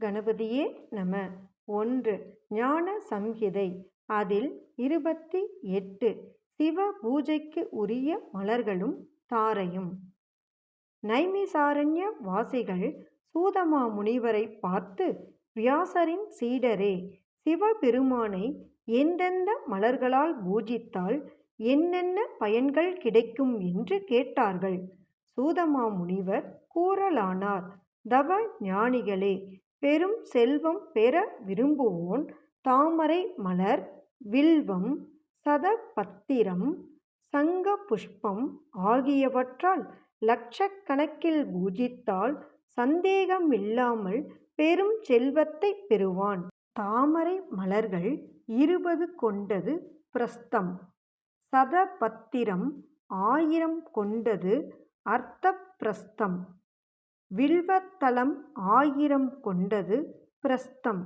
கணபதியே நம. 1. ஞான சம்ஹிதை. அதில் 28 சிவ பூஜைக்கு உரிய மலர்களும் தாரையும். நைமிசாரண்ய வாசிகள் சூதமா முனிவரை பார்த்து, வியாசரின் சீடரே, சிவபெருமானை எந்தெந்த மலர்களால் பூஜித்தால் என்னென்ன பயன்கள் கிடைக்கும் என்று கேட்டார்கள். சூதமா முனிவர் கூறலானார், தவ ஞானிகளே, பெரும் செல்வம் பெற விரும்புவோன் தாமரை மலர், வில்வம், சதபத்திரம், சங்க புஷ்பம் ஆகியவற்றால் லட்சக்கணக்கில் பூஜித்தால் சந்தேகமில்லாமல் பெரும் செல்வத்தை பெறுவான். தாமரை மலர்கள் 20 கொண்டது பிரஸ்தம், சதபத்திரம் 1000 கொண்டது அர்த்த பிரஸ்தம், வில்வத்தலம் 1000 கொண்டது பிரஸ்தம்,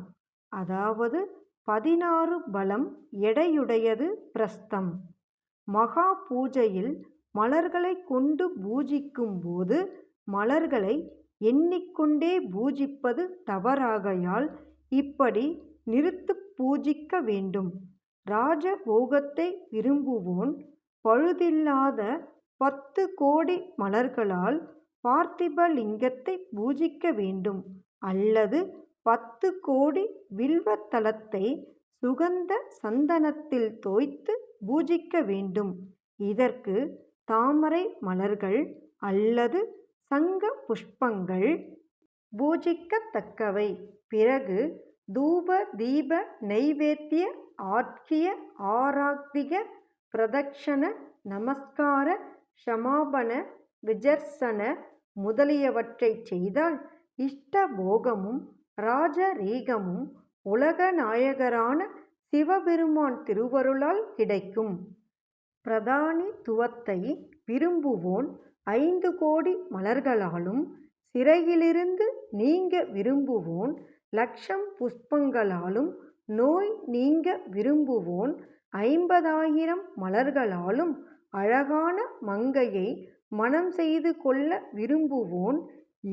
அதாவது 16 பலம் எடையுடையது பிரஸ்தம். மகா பூஜையில் மலர்களை கொண்டு பூஜிக்கும் போது மலர்களை எண்ணிக்கொண்டே பூஜிப்பது தவறாகையால் இப்படி நிறுத்து பூஜிக்க வேண்டும். ராஜபோகத்தை விரும்புவோன் பழுதில்லாத 10 கோடி மலர்களால் பார்த்திபலிங்கத்தை பூஜிக்க வேண்டும், அல்லது 10 கோடி வில்வத்தலத்தை சுகந்த சந்தனத்தில் தோய்த்து பூஜிக்க வேண்டும். இதற்கு தாமரை மலர்கள் அல்லது சங்க புஷ்பங்கள் பூஜிக்கத்தக்கவை. பிறகு தூப தீப நைவேத்திய ஆர்க்கிய ஆராத்திக பிரதக்ஷண நமஸ்கார க்ஷமாபண விஜர்சன முதலியவற்றை செய்தால் இஷ்டபோகமும் ராஜரீகமும் உலகநாயகரான சிவபெருமான் திருவருளால் கிடைக்கும். பிரதானித்துவத்தை விரும்புவோன் 5 கோடி மலர்களாலும், சிறையிலிருந்து நீங்க விரும்புவோன் 1,00,000 புஷ்பங்களாலும், நோய் நீங்க விரும்புவோன் 50,000 மலர்களாலும், அழகான மங்கையை மணம் செய்து கொள்ள விரும்புவோன்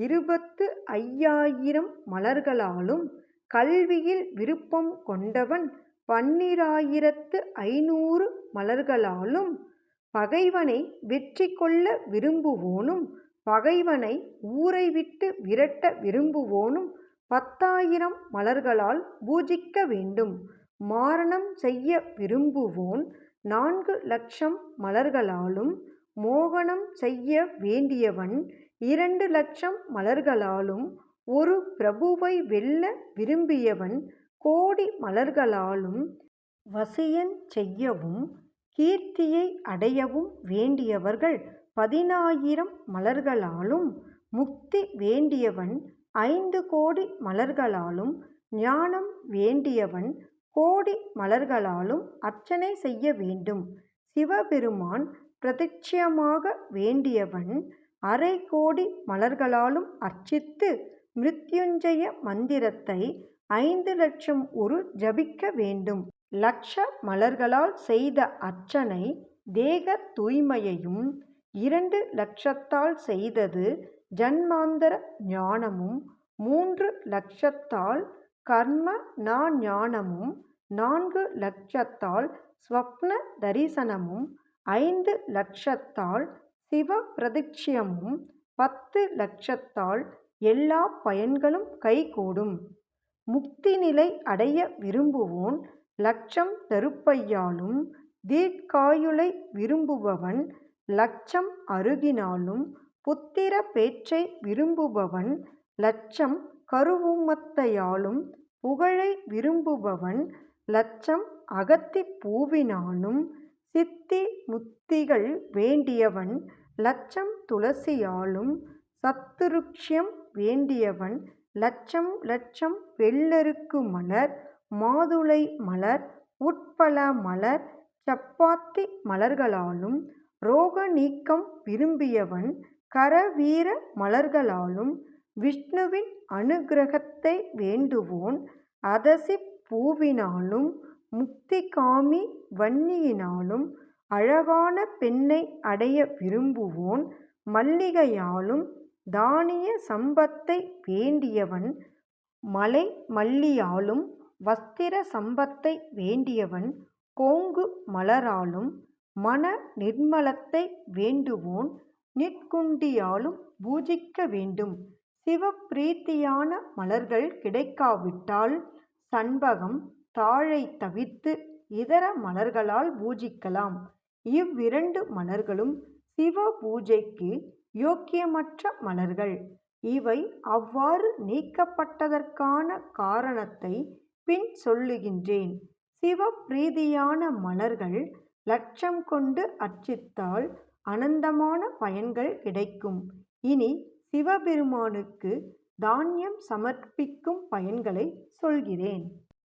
25,000 மலர்களாலும், கல்வியில் விருப்பம் கொண்டவன் 12,500 மலர்களாலும், பகைவனை வெற்றி கொள்ள விரும்புவோனும் பகைவனை ஊரை விட்டு விரட்ட விரும்புவோனும் 10,000 மலர்களால் பூஜிக்க வேண்டும். மாரணம் செய்ய விரும்புவோன் 4,00,000 மலர்களாலும், மோகனம் செய்ய வேண்டியவன் 2,00,000 மலர்களாலும், ஒரு பிரபுவை வெல்ல விரும்பியவன் கோடி மலர்களாலும், வசியன் செய்யவும் கீர்த்தியை அடையவும் வேண்டியவர்கள் 10,000 மலர்களாலும், முக்தி வேண்டியவன் 5 கோடி மலர்களாலும், ஞானம் வேண்டியவன் கோடி மலர்களாலும் அர்ச்சனை செய்ய வேண்டும். சிவபெருமான் பிரத்யட்சமாக வேண்டியவன் 1/2 கோடி மலர்களாலும் அர்ச்சித்து மிருத்யுஞ்சய மந்திரத்தை 5,00,000 உரு ஜபிக்க வேண்டும். 1,00,000 மலர்களால் செய்த அர்ச்சனை தேக தூய்மையையும், 2,00,000 செய்தது ஜன்மாந்தர ஞானமும், 3,00,000 கர்ம ஞானமும், 4,00,000 ஸ்வப்ன தரிசனமும், 5,00,000 சிவ பிரதிக்ஷயமும், 10,00,000 எல்லா பயன்களும் கைகூடும். முக்தி நிலை அடைய விரும்புவோன் 1,00,000 தருப்பையாலும், தீர்க்காயுளை விரும்புபவன் 1,00,000 அருகினாலும், புத்திர பேற்றை விரும்புபவன் 1,00,000 கருவுமத்தையாலும், புகழை விரும்புபவன் 1,00,000 அகத்தி பூவினாலும், சித்தி முத்திகள் வேண்டியவன் 1,00,000 துளசியாலும், சத்துருக்ஷம் வேண்டியவன் 1,00,000 வெள்ளருக்கு மலர், மாதுளை மலர், உட்பல மலர், சப்பாத்தி மலர்களாலும், ரோக நீக்கம் விரும்பியவன் கரவீர மலர்களாலும், விஷ்ணுவின் அனுக்கிரகத்தை வேண்டுவோன் அதசி பூவினாலும், முக்திகாமி வன்னியினாலும், அழகான பெண்ணை அடைய விரும்புவோன் மல்லிகையாலும், தானிய சம்பத்தை வேண்டியவன் மலை மல்லியாலும் வஸ்திர சம்பத்தை வேண்டியவன் கோங்கு மலராலும் மன நிர்மலத்தை வேண்டுவோன் நிற்குண்டியாலும் பூஜிக்க வேண்டும். சிவப்பிரீத்தியான மலர்கள் கிடைக்காவிட்டால் சண்பகம் தாழை தவிர்த்து இதர மலர்களால் பூஜிக்கலாம். இவ்விரண்டு மலர்களும் சிவ பூஜைக்கு யோக்கியமற்ற மலர்கள். இவை அவ்வாறு நீக்கப்பட்டதற்கான காரணத்தை பின் சொல்லுகின்றேன். சிவப்பிரீதியான மலர்கள் லட்சம் கொண்டு அர்ச்சித்தால் அனந்தமான பயன்கள் கிடைக்கும். இனி சிவபெருமானுக்கு தானியம் சமர்ப்பிக்கும் பயன்களை சொல்கிறேன்.